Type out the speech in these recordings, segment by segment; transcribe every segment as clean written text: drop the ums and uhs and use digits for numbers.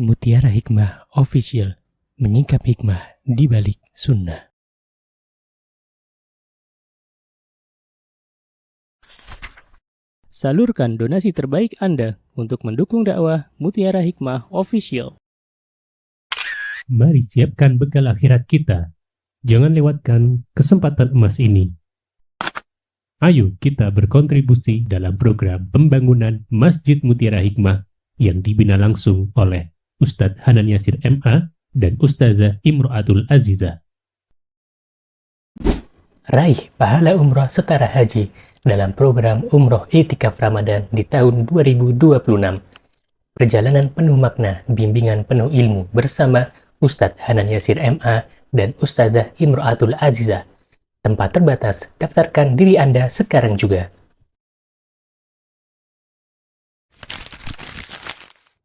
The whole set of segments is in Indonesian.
Mutiara Hikmah Official, menyingkap hikmah di balik sunnah. Salurkan donasi terbaik Anda untuk mendukung dakwah Mutiara Hikmah Official. Mari siapkan bekal akhirat kita. Jangan lewatkan kesempatan emas ini. Ayo kita berkontribusi dalam program pembangunan Masjid Mutiara Hikmah yang dibina langsung oleh Ustadz Hanan Yasir MA dan Ustazah Imro'atul Azizah. Raih pahala umroh setara haji dalam program Umroh Iktikaf Ramadan di tahun 2026. Perjalanan penuh makna, bimbingan penuh ilmu bersama Ustadz Hanan Yasir MA dan Ustazah Imro'atul Azizah. Tempat terbatas, daftarkan diri Anda sekarang juga.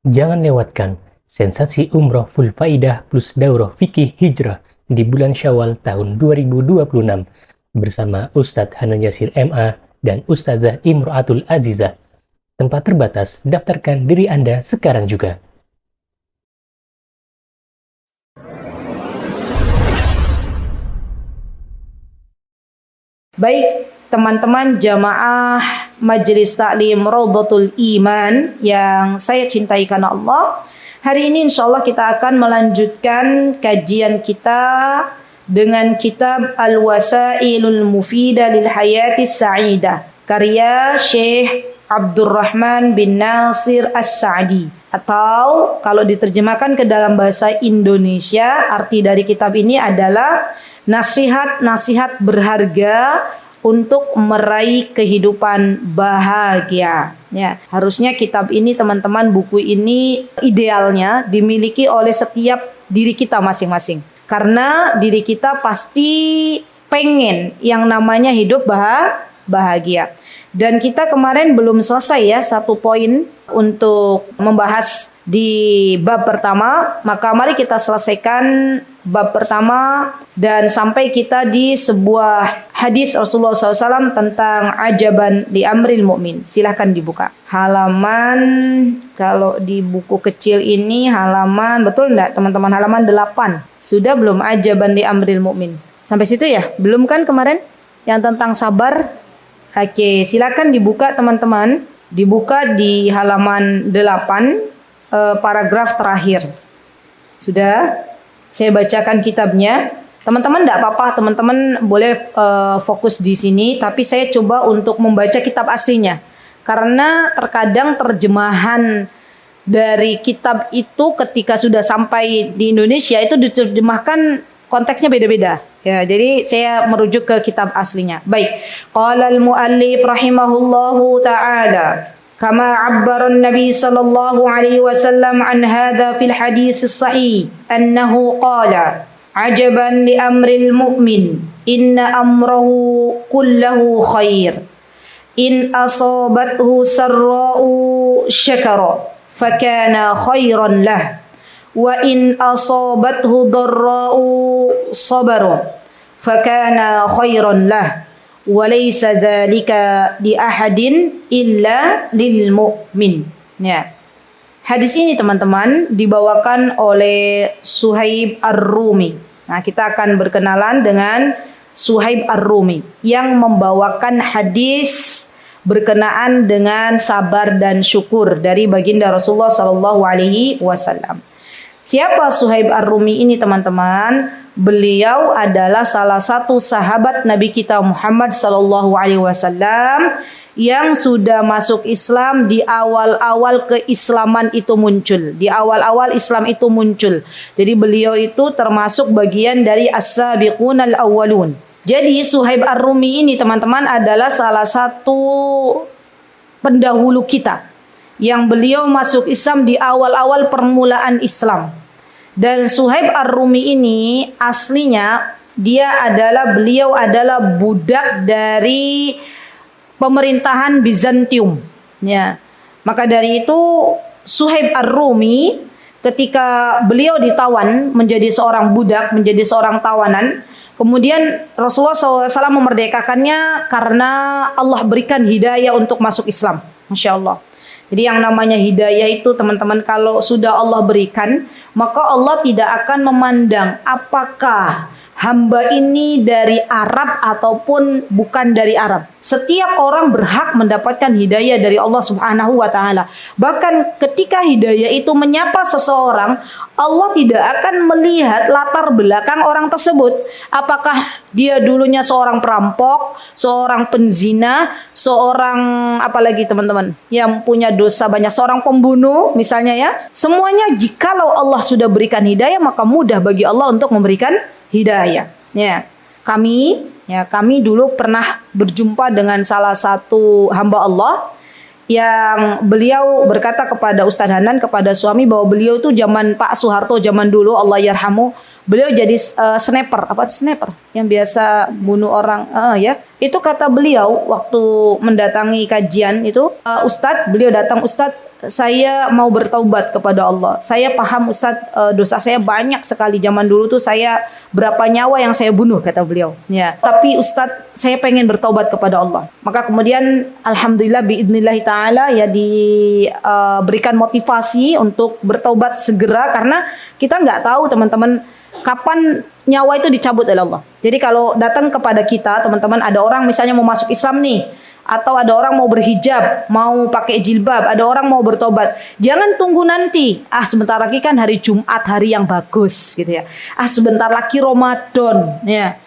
Jangan lewatkan sensasi umroh full faidah plus daurah fikih hijrah di bulan Syawal tahun 2026 bersama Ustadz Hanan Yasir MA dan Ustazah Imro'atul Azizah. Tempat terbatas, daftarkan diri Anda sekarang juga. Baik, teman-teman jamaah Majelis Taklim Raudhatul Iman yang saya cintai karena Allah. Hari ini insya Allah kita akan melanjutkan kajian kita dengan kitab Al-Wasailul Mufidah lil Hayatis Sa'idah, karya Syekh Abdurrahman bin Nasir As-Sa'di. Atau kalau diterjemahkan ke dalam bahasa Indonesia, arti dari kitab ini adalah nasihat-nasihat berharga untuk meraih kehidupan bahagia. Ya, harusnya kitab ini teman-teman, buku ini idealnya dimiliki oleh setiap diri kita masing-masing. Karena diri kita pasti pengen yang namanya hidup bahagia. Dan kita kemarin belum selesai ya satu poin untuk membahas di bab pertama. Maka mari kita selesaikan bab pertama dan sampai kita di sebuah hadis Rasulullah SAW tentang ajaban li amril mu'min. Silahkan dibuka halaman, kalau di buku kecil ini halaman, betul enggak teman-teman, halaman 8. Sudah belum ajaban li amril mu'min? Sampai situ ya? Belum kan kemarin yang tentang sabar? Oke, silakan dibuka teman-teman. Dibuka di halaman 8, paragraf terakhir. Sudah? Saya bacakan kitabnya. Teman-teman tidak apa-apa, teman-teman boleh fokus di sini, tapi saya coba untuk membaca kitab aslinya. Karena terkadang terjemahan dari kitab itu ketika sudah sampai di Indonesia itu diterjemahkan konteksnya beda-beda. Ya, jadi saya merujuk ke kitab aslinya. Baik. Qala al-muallif rahimahullahu ta'ala, kama abbara an-nabi sallallahu alaihi wasallam an hadha fil hadis as-sahih annahu qala ajaban li amril mu'min inna amrahu kullahu khair in asabathu sarra'u syakara fakana khairan lah wa in asabathu dharra'u sabara fakana khairan lah walaysa dzalika li ahadin illa lil mu'min. Ya. Hadis ini teman-teman dibawakan oleh Suhaib Ar-Rumi. Nah, kita akan berkenalan dengan Suhaib Ar-Rumi yang membawakan hadis berkenaan dengan sabar dan syukur dari baginda Rasulullah sallallahu alaihi wasallam. Siapa Suhaib Ar-Rumi ini teman-teman? Beliau adalah salah satu sahabat Nabi kita Muhammad sallallahu alaihi wasallam yang sudah masuk Islam di awal-awal keislaman itu muncul. Di awal-awal Islam itu muncul. Jadi beliau itu termasuk bagian dari as-sabiqunal awwalun. Jadi Suhaib Ar-Rumi ini teman-teman adalah salah satu pendahulu kita yang beliau masuk Islam di awal-awal permulaan Islam. Dan Suhaib Ar-Rumi ini aslinya beliau adalah budak dari pemerintahan Bizantium. Ya. Maka dari itu Suhaib Ar-Rumi ketika beliau ditawan menjadi seorang budak, menjadi seorang tawanan, kemudian Rasulullah SAW memerdekakannya karena Allah berikan hidayah untuk masuk Islam. Masya Allah. Jadi yang namanya hidayah itu teman-teman, kalau sudah Allah berikan, maka Allah tidak akan memandang apakah hamba ini dari Arab ataupun bukan dari Arab. Setiap orang berhak mendapatkan hidayah dari Allah Subhanahu wa taala. Bahkan ketika hidayah itu menyapa seseorang, Allah tidak akan melihat latar belakang orang tersebut. Apakah dia dulunya seorang perampok, seorang penzina, seorang apalagi teman-teman yang punya dosa banyak, seorang pembunuh misalnya ya. Semuanya jikalau Allah sudah berikan hidayah, maka mudah bagi Allah untuk memberikan hidayah. Ya, kami dulu pernah berjumpa dengan salah satu hamba Allah yang beliau berkata kepada Ustadz Hanan, kepada suami, bahwa beliau itu zaman Pak Soeharto zaman dulu, Allah yarhamu, beliau jadi sniper yang biasa bunuh orang ya. Itu kata beliau waktu mendatangi kajian itu, Ustadz, beliau datang, Ustadz, saya mau bertaubat kepada Allah. Saya paham Ustadz, dosa saya banyak sekali. Zaman dulu tuh saya berapa nyawa yang saya bunuh, kata beliau. Ya, tapi Ustadz, saya pengen bertaubat kepada Allah. Maka kemudian alhamdulillah biidznillah taala ya diberikan motivasi untuk bertaubat segera, karena kita nggak tahu teman-teman kapan nyawa itu dicabut oleh Allah. Jadi kalau datang kepada kita teman-teman, ada orang misalnya mau masuk Islam nih, atau ada orang mau berhijab, mau pakai jilbab, ada orang mau bertobat, jangan tunggu nanti. Sebentar lagi kan hari Jumat, hari yang bagus gitu ya. Sebentar lagi Ramadan ya.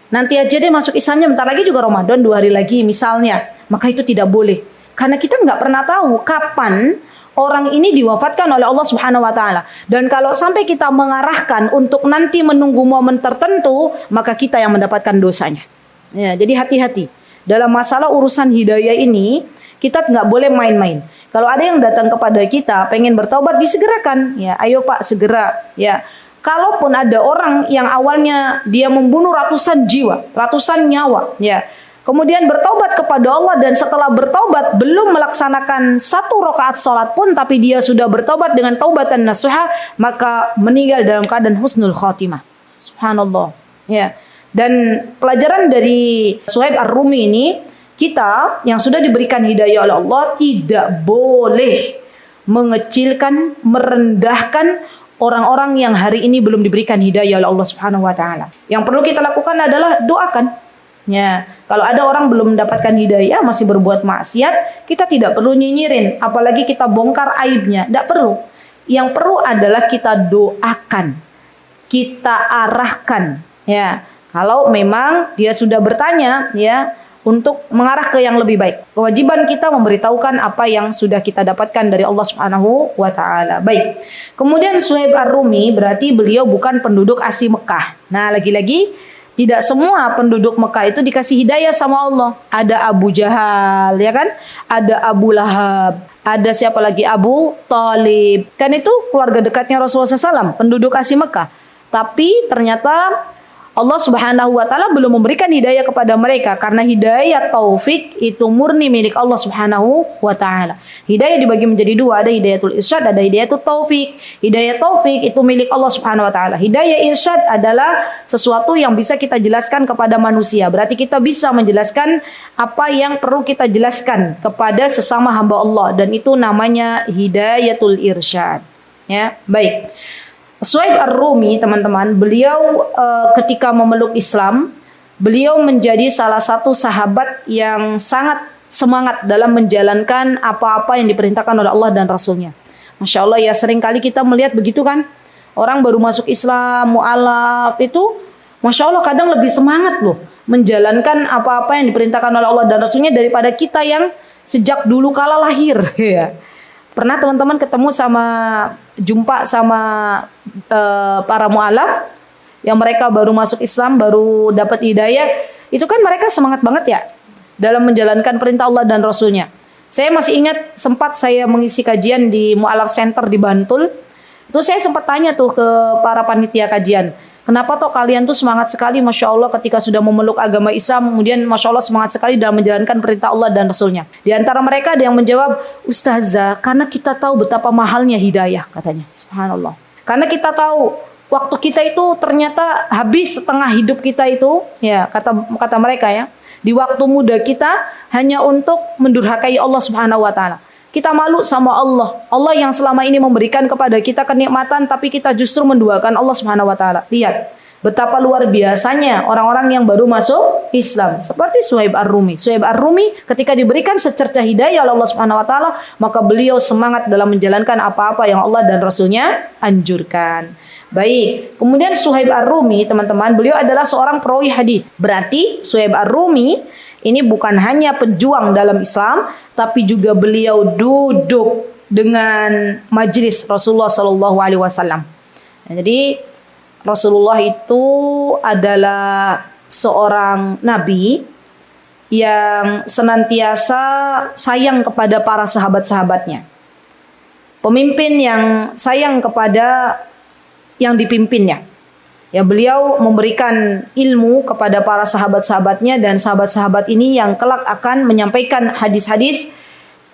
Nanti aja deh masuk Islamnya, bentar lagi juga Ramadan, 2 hari lagi misalnya. Maka itu tidak boleh. Karena kita nggak pernah tahu kapan orang ini diwafatkan oleh Allah Subhanahu wa taala. Dan kalau sampai kita mengarahkan untuk nanti menunggu momen tertentu, maka kita yang mendapatkan dosanya. Ya, jadi hati-hati. Dalam masalah urusan hidayah ini, kita nggak boleh main-main. Kalau ada yang datang kepada kita pengen bertaubat, disegerakan. Ya, ayo Pak, segera. Ya, kalaupun ada orang yang awalnya dia membunuh ratusan jiwa, ratusan nyawa, ya, kemudian bertaubat kepada Allah, dan setelah bertaubat belum melaksanakan 1 rakaat sholat pun, tapi dia sudah bertaubat dengan taubatan nasuha, maka meninggal dalam keadaan husnul khotimah. Subhanallah. Ya. Dan pelajaran dari Suhaib Ar-Rumi ini, kita yang sudah diberikan hidayah oleh Allah tidak boleh mengecilkan, merendahkan orang-orang yang hari ini belum diberikan hidayah oleh Allah Subhanahu wa taala. Yang perlu kita lakukan adalah doakan. Ya, kalau ada orang belum mendapatkan hidayah, masih berbuat maksiat, kita tidak perlu nyinyirin, apalagi kita bongkar aibnya, tidak perlu. Yang perlu adalah kita doakan, kita arahkan, ya. Kalau memang dia sudah bertanya, ya, untuk mengarah ke yang lebih baik. Kewajiban kita memberitahukan apa yang sudah kita dapatkan dari Allah Subhanahu wa taala. Baik. Kemudian Suhaib Ar-Rumi berarti beliau bukan penduduk asli Mekah. Nah, lagi-lagi tidak semua penduduk Mekah itu dikasih hidayah sama Allah. Ada Abu Jahal, ya kan? Ada Abu Lahab, ada siapa lagi? Abu Thalib. Kan itu keluarga dekatnya Rasulullah SAW, penduduk asli Mekah. Tapi ternyata Allah Subhanahu wa taala belum memberikan hidayah kepada mereka, karena hidayah taufik itu murni milik Allah Subhanahu wa taala. Hidayah dibagi menjadi 2, ada hidayatul irsyad, ada hidayatul taufik. Hidayah taufik itu milik Allah Subhanahu wa taala. Hidayah irsyad adalah sesuatu yang bisa kita jelaskan kepada manusia. Berarti kita bisa menjelaskan apa yang perlu kita jelaskan kepada sesama hamba Allah, dan itu namanya hidayatul irsyad. Ya, baik. Suhaib Ar-Rumi, teman-teman, beliau ketika memeluk Islam, beliau menjadi salah satu sahabat yang sangat semangat dalam menjalankan apa-apa yang diperintahkan oleh Allah dan Rasulnya. Masya Allah ya, seringkali kita melihat begitu kan. Orang baru masuk Islam, mu'alaf itu, Masya Allah kadang lebih semangat loh menjalankan apa-apa yang diperintahkan oleh Allah dan Rasulnya daripada kita yang sejak dulu kala lahir. Ya. Pernah teman-teman jumpa sama para mu'alaf yang mereka baru masuk Islam, baru dapat hidayah, itu kan mereka semangat banget ya dalam menjalankan perintah Allah dan Rasulnya. Saya masih ingat sempat saya mengisi kajian di Mu'alaf Center di Bantul. Itu saya sempat tanya tuh ke para panitia kajian, kenapa toh kalian tuh semangat sekali Masya Allah ketika sudah memeluk agama Islam, kemudian Masya Allah semangat sekali dalam menjalankan perintah Allah dan Rasulnya. Di antara mereka ada yang menjawab, Ustazah, karena kita tahu betapa mahalnya hidayah, katanya. Subhanallah. Karena kita tahu waktu kita itu ternyata habis setengah hidup kita itu, ya kata mereka ya, di waktu muda kita hanya untuk mendurhakai Allah Subhanahu wa taala. Kita malu sama Allah. Allah yang selama ini memberikan kepada kita kenikmatan, tapi kita justru menduakan Allah Subhanahu wa taala. Lihat betapa luar biasanya orang-orang yang baru masuk Islam. Seperti Suhaib Ar-Rumi. Suhaib Ar-Rumi ketika diberikan secercah hidayah oleh Allah Subhanahu wa taala, maka beliau semangat dalam menjalankan apa-apa yang Allah dan Rasulnya anjurkan. Baik, kemudian Suhaib Ar-Rumi, teman-teman, beliau adalah seorang perawi hadis. Berarti Suhaib Ar-Rumi ini bukan hanya pejuang dalam Islam, tapi juga beliau duduk dengan majelis Rasulullah Sallallahu Alaihi Wasallam. Jadi Rasulullah itu adalah seorang nabi yang senantiasa sayang kepada para sahabat-sahabatnya. Pemimpin yang sayang kepada yang dipimpinnya. Ya, beliau memberikan ilmu kepada para sahabat-sahabatnya, dan sahabat-sahabat ini yang kelak akan menyampaikan hadis-hadis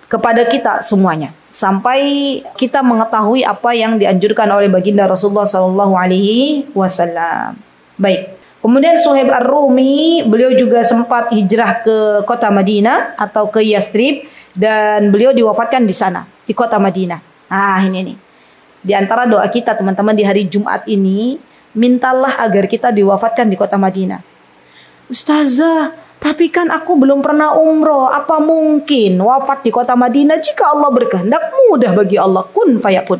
kepada kita semuanya, sampai kita mengetahui apa yang dianjurkan oleh baginda Rasulullah Sallallahu Alaihi Wasallam. Baik, kemudian Suhaib Ar-Rumi, beliau juga sempat hijrah ke kota Madinah atau ke Yathrib, dan beliau diwafatkan di sana, di kota Madinah. Ini nih. Di antara doa kita teman-teman di hari Jumat ini, mintalah agar kita diwafatkan di kota Madinah. Ustazah, tapi kan aku belum pernah umroh. Apa mungkin wafat di kota Madinah? Jika Allah berkehendak, mudah bagi Allah. Kun fayakun.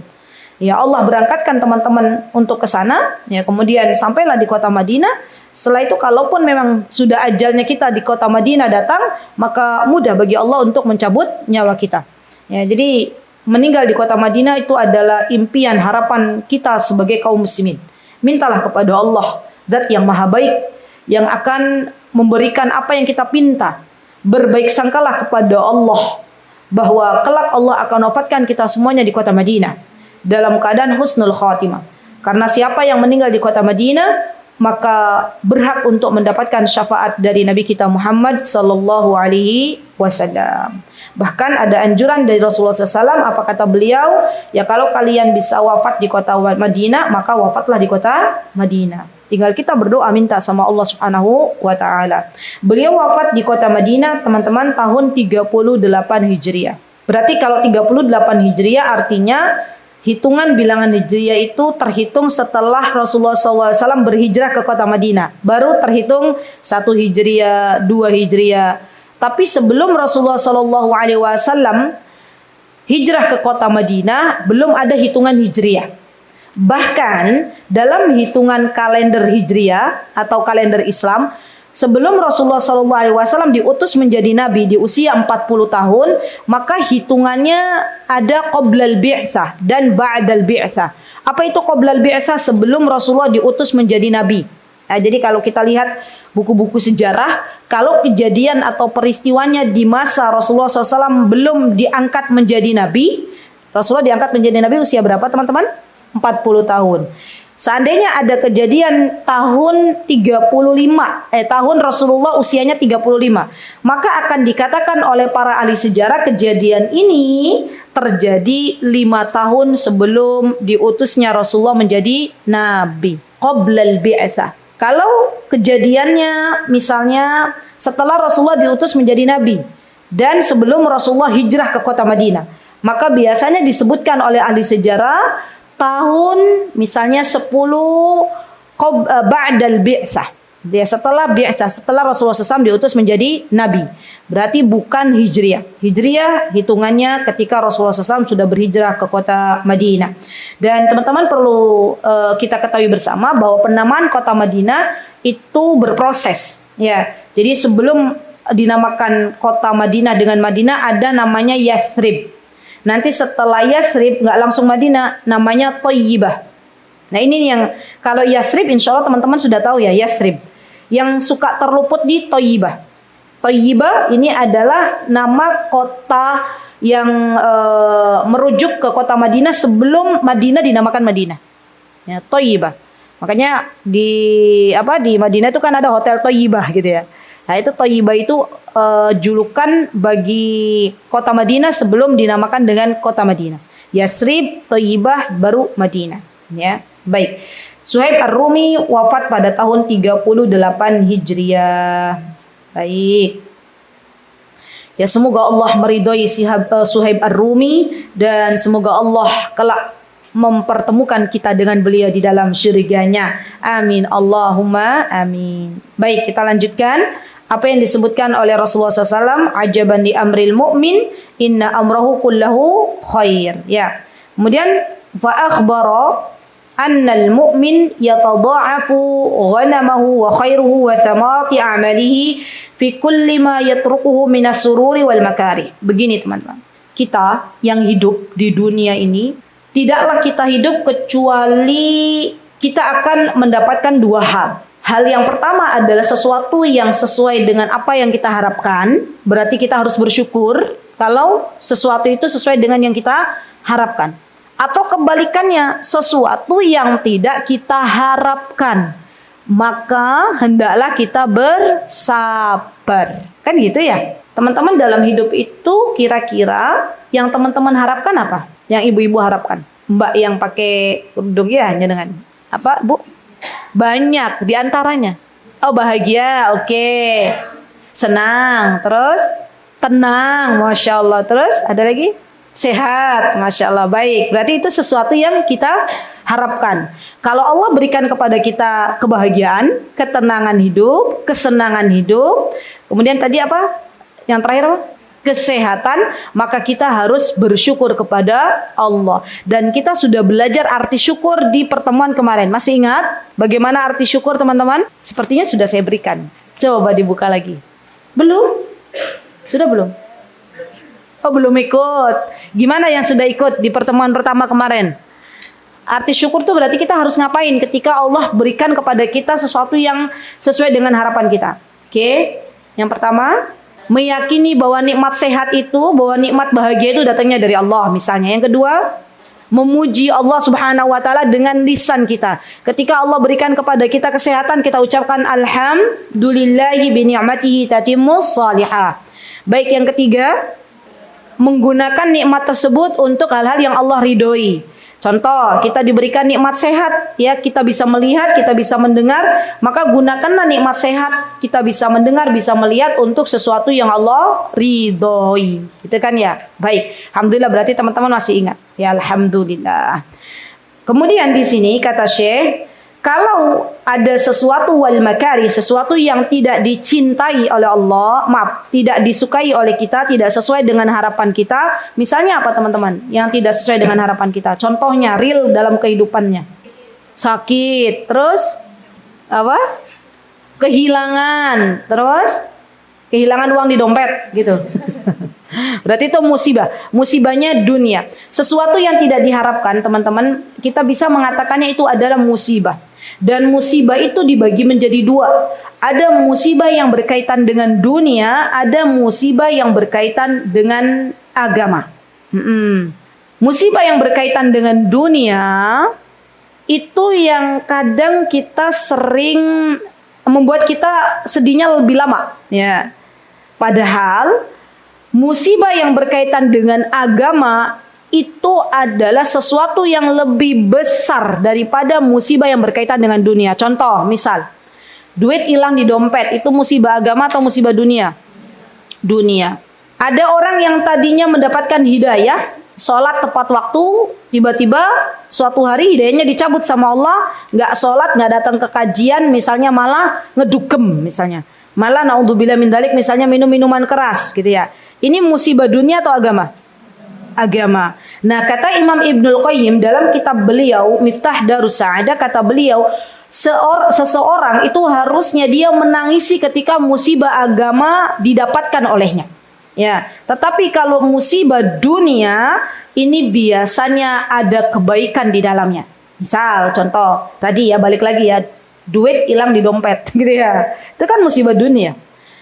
Ya, Allah berangkatkan teman-teman untuk ke sana. Ya, kemudian sampailah di kota Madinah. Setelah itu kalaupun memang sudah ajalnya kita di kota Madinah datang, maka mudah bagi Allah untuk mencabut nyawa kita. Ya, jadi meninggal di kota Madinah itu adalah impian, harapan kita sebagai kaum muslimin. Mintalah kepada Allah, Zat yang maha baik, yang akan memberikan apa yang kita pinta. Berbaik sangkalah kepada Allah bahwa kelak Allah akan wafatkan kita semuanya di kota Madinah dalam keadaan husnul khatimah. Karena siapa yang meninggal di kota Madinah, maka berhak untuk mendapatkan syafaat dari Nabi kita Muhammad sallallahu alaihi wasallam. Bahkan ada anjuran dari Rasulullah SAW, apa kata beliau? Ya, kalau kalian bisa wafat di kota Madinah, maka wafatlah di kota Madinah. Tinggal kita berdoa minta sama Allah Subhanahu wa taala. Beliau wafat di kota Madinah, teman-teman, tahun 38 Hijriah. Berarti kalau 38 Hijriah artinya hitungan bilangan Hijriah itu terhitung setelah Rasulullah SAW berhijrah ke kota Madinah. Baru terhitung 1 Hijriah, 2 Hijriah. Tapi sebelum Rasulullah SAW hijrah ke kota Madinah, belum ada hitungan Hijriah. Bahkan dalam hitungan kalender Hijriah atau kalender Islam, sebelum Rasulullah SAW diutus menjadi nabi di usia 40 tahun, maka hitungannya ada qoblal bi'tsah dan ba'dal bi'tsah. Apa itu qoblal bi'tsah? Sebelum Rasulullah diutus menjadi nabi. Nah, jadi kalau kita lihat buku-buku sejarah, kalau kejadian atau peristiwanya di masa Rasulullah SAW belum diangkat menjadi nabi, Rasulullah diangkat menjadi nabi usia berapa teman-teman? 40 tahun. Seandainya ada kejadian tahun 35, tahun Rasulullah usianya 35, maka akan dikatakan oleh para ahli sejarah kejadian ini terjadi 5 tahun sebelum diutusnya Rasulullah menjadi nabi. Qoblal bi'tsah. Kalau kejadiannya misalnya setelah Rasulullah diutus menjadi nabi dan sebelum Rasulullah hijrah ke kota Madinah, maka biasanya disebutkan oleh ahli sejarah tahun misalnya 10 ba'dal bi'tsah. Dia setelah bi'tsah, setelah Rasulullah SAW diutus menjadi nabi. Berarti bukan Hijriah. Hijriah hitungannya ketika Rasulullah SAW sudah berhijrah ke kota Madinah. Dan teman-teman perlu kita ketahui bersama bahwa penamaan kota Madinah itu berproses. Ya, jadi sebelum dinamakan kota Madinah dengan Madinah ada namanya Yathrib. Nanti setelah Yathrib nggak langsung Madinah, namanya Thayyibah. Nah ini yang kalau Yathrib insya Allah teman-teman sudah tahu ya, Yathrib. Yang suka terluput di Thayyibah. Thayyibah ini adalah nama kota yang merujuk ke kota Madinah sebelum Madinah dinamakan Madinah. Ya, Thayyibah. Makanya di Madinah itu kan ada hotel Thayyibah gitu ya. Nah itu Thayyibah itu julukan bagi kota Madinah sebelum dinamakan dengan kota Madinah. Yathrib, Thayyibah, baru Madinah. Ya, baik. Suhaib Ar-Rumi wafat pada tahun 38 Hijriah. Baik. Ya, semoga Allah meridhoi Suhaib Ar-Rumi dan semoga Allah kelak mempertemukan kita dengan beliau di dalam syurganya. Amin. Allahumma amin. Baik, kita lanjutkan apa yang disebutkan oleh Rasulullah SAW. Ajaban di amril mu'min, inna amrahu kullahu khair. Ya. Kemudian fa akhbara annal mu'min yatadha'afu ghanamahu wa khairuhu wa thamarati a'malihi fi kulli ma yatrukuhu minas sururi wal makari. Begini teman-teman, kita yang hidup di dunia ini, tidaklah kita hidup kecuali kita akan mendapatkan dua hal. Hal yang pertama adalah sesuatu yang sesuai dengan apa yang kita harapkan. Berarti kita harus bersyukur kalau sesuatu itu sesuai dengan yang kita harapkan. Atau kebalikannya, sesuatu yang tidak kita harapkan, maka hendaklah kita bersabar. Kan gitu ya? Teman-teman, dalam hidup itu kira-kira yang teman-teman harapkan apa? Yang ibu-ibu harapkan? Mbak yang pakai kerudung ya, dengan apa, Bu? Banyak diantaranya. Oh, bahagia, oke. Senang, terus tenang, Masya Allah. Terus ada lagi? Sehat, Masya Allah, baik. Berarti itu sesuatu yang kita harapkan. Kalau Allah berikan kepada kita kebahagiaan, ketenangan hidup, kesenangan hidup, kemudian tadi apa? Yang terakhir apa? Kesehatan, maka kita harus bersyukur kepada Allah. Dan kita sudah belajar arti syukur di pertemuan kemarin. Masih ingat bagaimana arti syukur, teman-teman? Sepertinya sudah saya berikan. Coba dibuka lagi. Belum? Sudah belum? Oh, belum ikut. Gimana yang sudah ikut di pertemuan pertama kemarin? Arti syukur itu berarti kita harus ngapain ketika Allah berikan kepada kita sesuatu yang sesuai dengan harapan kita. Oke. Yang pertama, meyakini bahwa nikmat sehat itu, bahwa nikmat bahagia itu datangnya dari Allah misalnya. Yang kedua, memuji Allah Subhanahu wa taala dengan lisan kita. Ketika Allah berikan kepada kita kesehatan, kita ucapkan alhamdulillahi bi ni'matihi tatimmus salihah. Baik, yang ketiga, menggunakan nikmat tersebut untuk hal-hal yang Allah ridhoi. Contoh, kita diberikan nikmat sehat, ya, kita bisa melihat, kita bisa mendengar, maka gunakanlah nikmat sehat, kita bisa mendengar, bisa melihat untuk sesuatu yang Allah ridhoi. Gitu kan ya? Baik, alhamdulillah, berarti teman-teman masih ingat. Ya, alhamdulillah. Kemudian di sini kata Syekh, kalau ada sesuatu wal makari, sesuatu yang tidak dicintai oleh Allah, maaf, tidak disukai oleh kita, tidak sesuai dengan harapan kita. Misalnya apa teman-teman? Yang tidak sesuai dengan harapan kita. Contohnya real dalam kehidupannya. Sakit, terus apa? Kehilangan, terus kehilangan uang di dompet gitu. Berarti itu musibah. Musibahnya dunia. Sesuatu yang tidak diharapkan, teman-teman, kita bisa mengatakannya itu adalah musibah. Dan musibah itu dibagi menjadi dua. Ada musibah yang berkaitan dengan dunia, ada musibah yang berkaitan dengan agama. Musibah yang berkaitan dengan dunia itu yang kadang kita sering membuat kita sedihnya lebih lama, ya. Padahal musibah yang berkaitan dengan agama itu adalah sesuatu yang lebih besar daripada musibah yang berkaitan dengan dunia. Contoh, misal, duit hilang di dompet, itu musibah agama atau musibah dunia? Dunia. Ada orang yang tadinya mendapatkan hidayah, sholat tepat waktu, tiba-tiba suatu hari hidayahnya dicabut sama Allah, nggak sholat, nggak datang ke kajian, misalnya malah ngedugem, misalnya. Malah naudzubillah min dzalik, misalnya minum minuman keras, gitu ya. Ini musibah dunia atau agama? Agama. Nah, kata Imam Ibnul Qayyim dalam kitab beliau Miftah Darus Sa'adah, kata beliau, seseorang itu harusnya dia menangisi ketika musibah agama didapatkan olehnya. Ya, tetapi kalau musibah dunia ini biasanya ada kebaikan di dalamnya. Misal contoh, tadi ya, balik lagi ya, duit hilang di dompet gitu ya. Itu kan musibah dunia.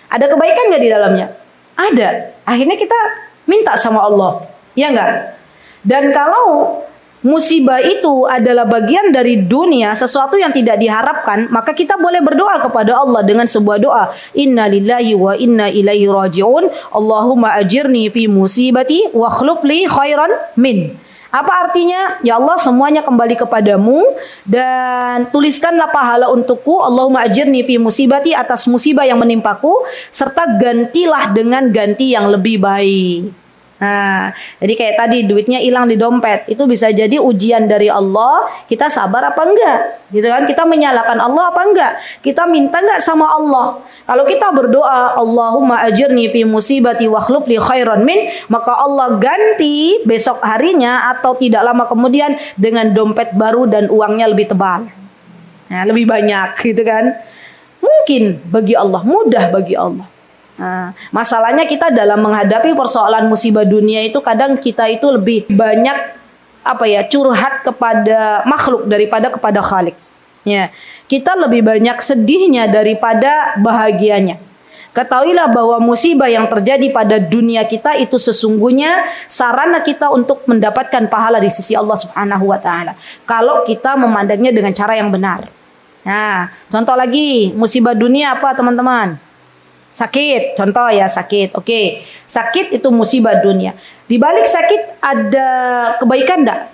Ada kebaikan nggak di dalamnya? Ada. Akhirnya kita minta sama Allah. Ya enggak? Dan kalau musibah itu adalah bagian dari dunia, sesuatu yang tidak diharapkan, maka kita boleh berdoa kepada Allah dengan sebuah doa. Inna lillahi wa inna ilaihi raji'un. Allahumma ajirni fi musibati wa akhluf li khairan min. Apa artinya? Ya Allah, semuanya kembali kepadamu dan tuliskanlah pahala untukku. Allahumma ajirni fi musibati, atas musibah yang menimpaku, serta gantilah dengan ganti yang lebih baik. Nah, jadi kayak tadi duitnya hilang di dompet, itu bisa jadi ujian dari Allah. Kita sabar apa enggak? Gitu kan? Kita menyalahkan Allah apa enggak? Kita minta enggak sama Allah? Kalau kita berdoa, Allahumma ajirni fi musibati wakhluf li khairan min, maka Allah ganti besok harinya atau tidak lama kemudian dengan dompet baru dan uangnya lebih tebal. Nah, lebih banyak gitu kan? Mungkin bagi Allah, mudah bagi Allah. Nah, masalahnya kita dalam menghadapi persoalan musibah dunia itu kadang kita itu lebih banyak curhat kepada makhluk daripada kepada Khalik. Ya, kita lebih banyak sedihnya daripada bahagianya. Ketahuilah bahwa musibah yang terjadi pada dunia kita itu sesungguhnya sarana kita untuk mendapatkan pahala di sisi Allah Subhanahu wa taala. Kalau kita memandangnya dengan cara yang benar. Nah, contoh lagi, musibah dunia apa teman-teman? Sakit, contoh ya sakit. Oke, sakit itu musibah dunia. Di balik sakit ada kebaikan enggak?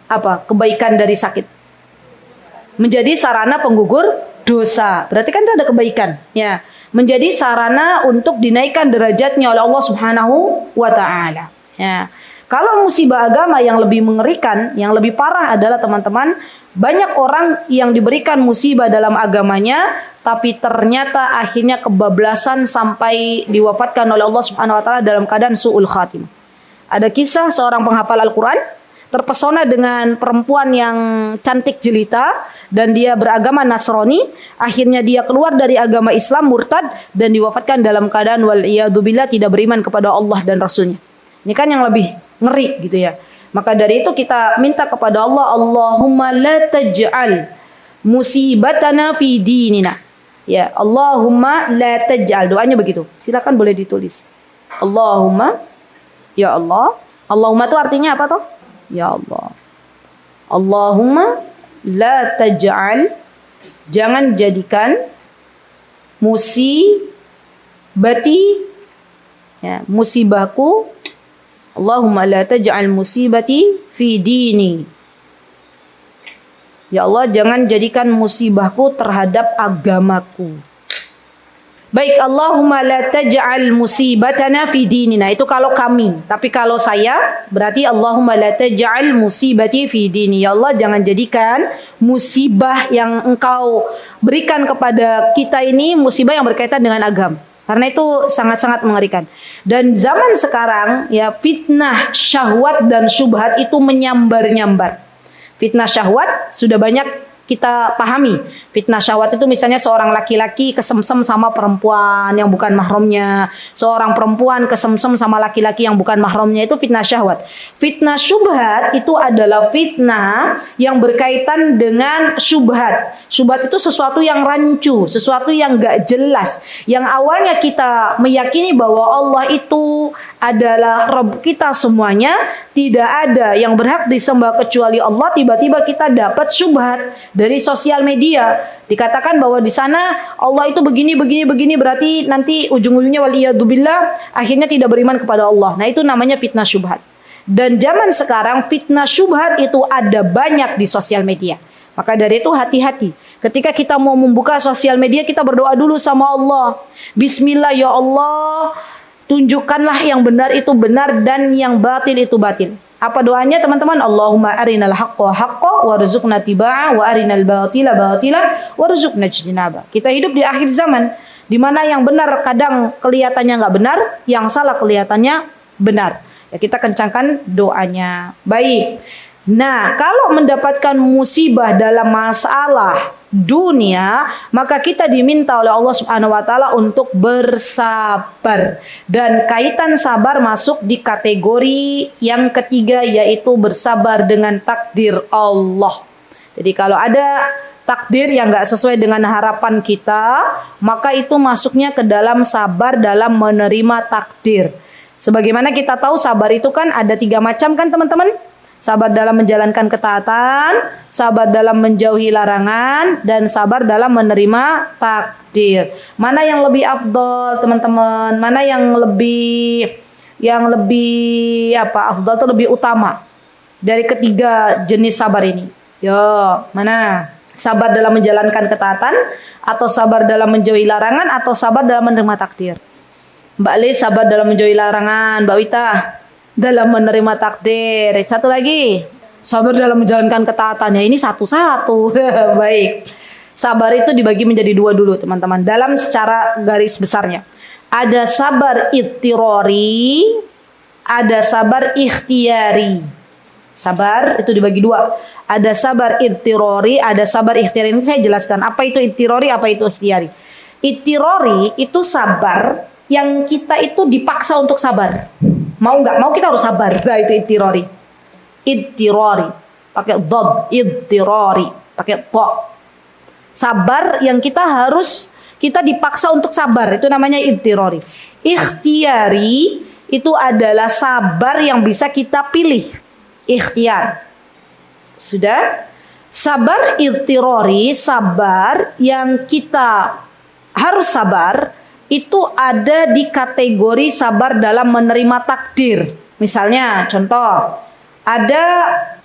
Apa kebaikan dari sakit? Menjadi sarana penggugur dosa. Berarti kan itu ada kebaikan. Ya, menjadi sarana untuk dinaikkan derajatnya oleh Allah Subhanahu wa taala. Ya. Kalau musibah agama yang lebih mengerikan, yang lebih parah adalah teman-teman, banyak orang yang diberikan musibah dalam agamanya, tapi ternyata akhirnya kebablasan sampai diwafatkan oleh Allah Subhanahu wa taala dalam keadaan su'ul khatimah. Ada kisah seorang penghafal Al-Qur'an terpesona dengan perempuan yang cantik jelita dan dia beragama Nasrani, akhirnya dia keluar dari agama Islam, murtad, dan diwafatkan dalam keadaan wal'iyadzubillah tidak beriman kepada Allah dan Rasulnya. Ini kan yang lebih ngeri gitu ya. Maka dari itu kita minta kepada Allah, Allahumma la taj'al musibatana fi dinina. Ya, Allahumma la taj'al, doanya begitu. Silakan boleh ditulis. Allahumma, ya Allah. Allahumma itu artinya apa toh? Ya Allah. Allahumma la taj'al, jangan jadikan musibati, ya, musibahku. Allahumma la taj'al musibati fi dini. Ya Allah, jangan jadikan musibahku terhadap agamaku. Baik, Allahumma la taj'al musibatana fi dinina. Itu kalau kami. Tapi kalau saya, berarti Allahumma la taj'al musibati fi dini. Ya Allah, jangan jadikan musibah yang engkau berikan kepada kita ini musibah yang berkaitan dengan agama. Karena itu sangat-sangat mengerikan. Dan zaman sekarang ya, fitnah syahwat dan syubhat itu menyambar-nyambar. Fitnah syahwat sudah banyak kita pahami. Fitnah syahwat itu misalnya seorang laki-laki kesemsem sama perempuan yang bukan mahramnya, seorang perempuan kesemsem sama laki-laki yang bukan mahramnya, itu fitnah syahwat. Fitnah syubhat itu adalah fitnah yang berkaitan dengan syubhat. Syubhat itu sesuatu yang rancu, sesuatu yang gak jelas, yang awalnya kita meyakini bahwa Allah itu adalah Rabb kita semuanya, tidak ada yang berhak disembah kecuali Allah. Tiba-tiba kita dapat syubhat dari sosial media, dikatakan bahwa di sana Allah itu begini, berarti nanti ujung-ujungnya waliyadzubillah akhirnya tidak beriman kepada Allah. Nah, itu namanya fitnah syubhat. Dan zaman sekarang fitnah syubhat itu ada banyak di sosial media. Maka dari itu hati-hati. Ketika kita mau membuka sosial media, kita berdoa dulu sama Allah. Bismillah, ya Allah, tunjukkanlah yang benar itu benar dan yang batil itu batil. Apa doanya teman-teman? Allahumma arinal haqqa haqqa warzuqna tibaa wa arinal batila batila warzuqna ijtinaba. Kita hidup di akhir zaman di mana yang benar kadang kelihatannya nggak benar, yang salah kelihatannya benar. Ya, kita kencangkan doanya. Baik. Nah, kalau mendapatkan musibah dalam masalah dunia, maka kita diminta oleh Allah Subhanahu wa taala untuk bersabar. Dan kaitan sabar masuk di kategori yang ketiga, yaitu bersabar dengan takdir Allah. Jadi kalau ada takdir yang gak sesuai dengan harapan kita, maka itu masuknya ke dalam sabar dalam menerima takdir. Sebagaimana kita tahu sabar itu kan ada 3 macam kan teman-teman? Sabar dalam menjalankan ketaatan, sabar dalam menjauhi larangan, dan sabar dalam menerima takdir. Mana yang lebih afdol teman-teman? Mana yang lebih yang lebih afdal itu lebih utama dari ketiga jenis sabar ini? Yo, mana? Sabar dalam menjalankan ketaatan, atau sabar dalam menjauhi larangan, atau sabar dalam menerima takdir? Mbak Lis sabar dalam menjauhi larangan, Mbak Wita dalam menerima takdir. Satu lagi, sabar dalam menjalankan ketaatan. Ya ini satu-satu. Baik. Sabar itu dibagi menjadi dua dulu teman-teman. Dalam secara garis besarnya. Ada sabar ittirori, ada sabar ikhtiyari. Sabar itu dibagi dua. Ada sabar ittirori, ada sabar ikhtiyari. Ini saya jelaskan. Apa itu ittirori, apa itu ikhtiyari. Ittirori itu sabar yang kita itu dipaksa untuk sabar. Mau nggak mau kita harus sabar. Nah itu ittirori. Ittirori. Pakai dhad. Ittirori. Pakai to. Sabar yang kita dipaksa untuk sabar, itu namanya ittirori. Ikhtiyari itu adalah sabar yang bisa kita pilih. Ikhtiar. Sudah? Sabar ittirori, sabar yang kita harus sabar, itu ada di kategori sabar dalam menerima takdir. Misalnya, contoh, ada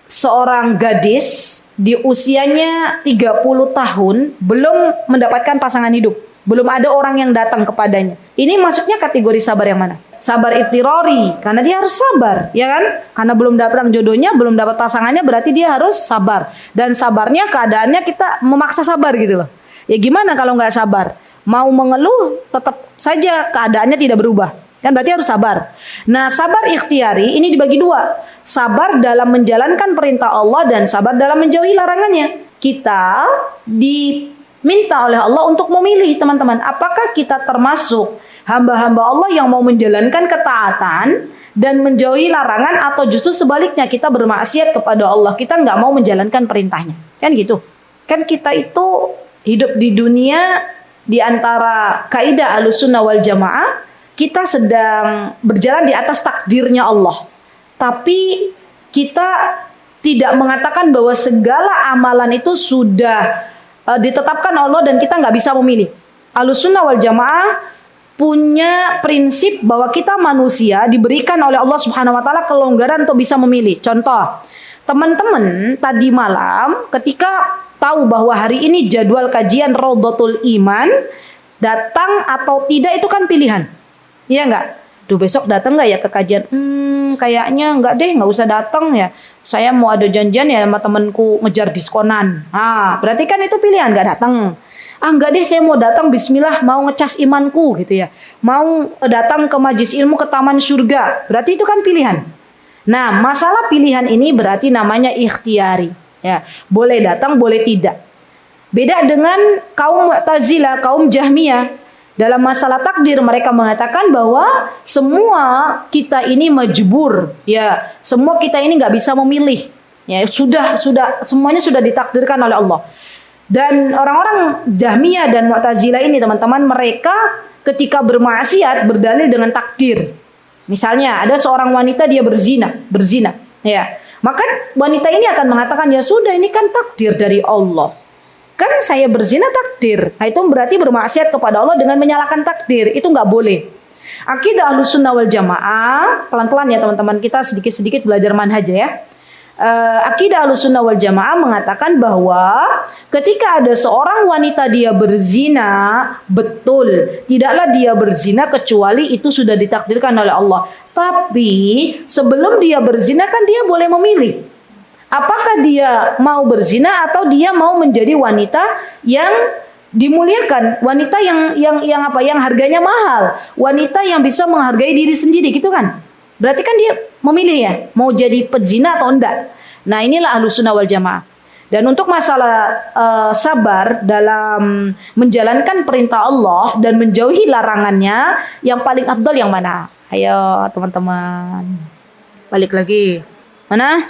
seorang gadis di usianya 30 tahun belum mendapatkan pasangan hidup. Belum ada orang yang datang kepadanya. Ini masuknya kategori sabar yang mana? Sabar ittirori, karena dia harus sabar, ya kan? Karena belum datang jodohnya, belum dapat pasangannya, berarti dia harus sabar. Dan sabarnya keadaannya kita memaksa sabar gitu loh. Ya gimana kalau nggak sabar? Mau mengeluh, tetap saja keadaannya tidak berubah. Kan berarti harus sabar. Nah, sabar ikhtiari ini dibagi dua. Sabar dalam menjalankan perintah Allah dan sabar dalam menjauhi larangannya. Kita diminta oleh Allah untuk memilih, teman-teman. Apakah kita termasuk hamba-hamba Allah yang mau menjalankan ketaatan dan menjauhi larangan, atau justru sebaliknya kita bermaksiat kepada Allah, kita nggak mau menjalankan perintahnya. Kan gitu. Kan kita itu hidup di dunia di antara kaidah Ahlussunnah wal Jamaah, kita sedang berjalan di atas takdirnya Allah. Tapi kita tidak mengatakan bahwa segala amalan itu sudah ditetapkan Allah dan kita nggak bisa memilih. Ahlussunnah wal Jamaah punya prinsip bahwa kita manusia diberikan oleh Allah Subhanahu wa taala kelonggaran untuk bisa memilih. Contoh, teman-teman tadi malam ketika tahu bahwa hari ini jadwal kajian Raudhatul Iman, datang atau tidak itu kan pilihan. Iya enggak? Duh, besok datang nggak ya ke kajian? Kayaknya enggak deh, nggak usah datang ya. Saya mau ada janjian ya sama temanku ngejar diskonan. Nah, berarti kan itu pilihan, nggak datang. Enggak deh, saya mau datang, bismillah, mau ngecas imanku gitu ya. Mau datang ke majlis ilmu ke taman surga. Berarti itu kan pilihan. Nah, masalah pilihan ini berarti namanya ikhtiari. Ya, boleh datang, boleh tidak. Beda dengan kaum Mu'tazilah, kaum Jahmiyah. Dalam masalah takdir mereka mengatakan bahwa semua kita ini majbur, ya, semua kita ini nggak bisa memilih, ya, sudah semuanya sudah ditakdirkan oleh Allah. Dan orang-orang Jahmiyah dan Mu'tazilah ini teman-teman, mereka ketika bermaksiat berdalil dengan takdir. Misalnya ada seorang wanita dia berzina, ya, maka wanita ini akan mengatakan ya sudah ini kan takdir dari Allah. Kan saya berzina takdir. Nah, itu berarti bermaksiat kepada Allah dengan menyalahkan takdir. Itu nggak boleh. Akidah Ahlussunnah wal Jamaah, pelan-pelan ya teman-teman, kita sedikit-sedikit belajar manhaj ya. Akidah Ahlussunnah wal Jamaah mengatakan bahwa ketika ada seorang wanita dia berzina, betul, tidaklah dia berzina kecuali itu sudah ditakdirkan oleh Allah. Tapi sebelum dia berzina kan dia boleh memilih. Apakah dia mau berzina atau dia mau menjadi wanita yang dimuliakan, wanita yang harganya mahal, wanita yang bisa menghargai diri sendiri gitu kan? Berarti kan dia memilih ya, mau jadi pezina atau enggak. Nah, inilah Ahlussunnah wal Jamaah. Dan untuk masalah sabar dalam menjalankan perintah Allah dan menjauhi larangannya, yang paling afdal yang mana? Ayo teman-teman, balik lagi. Mana?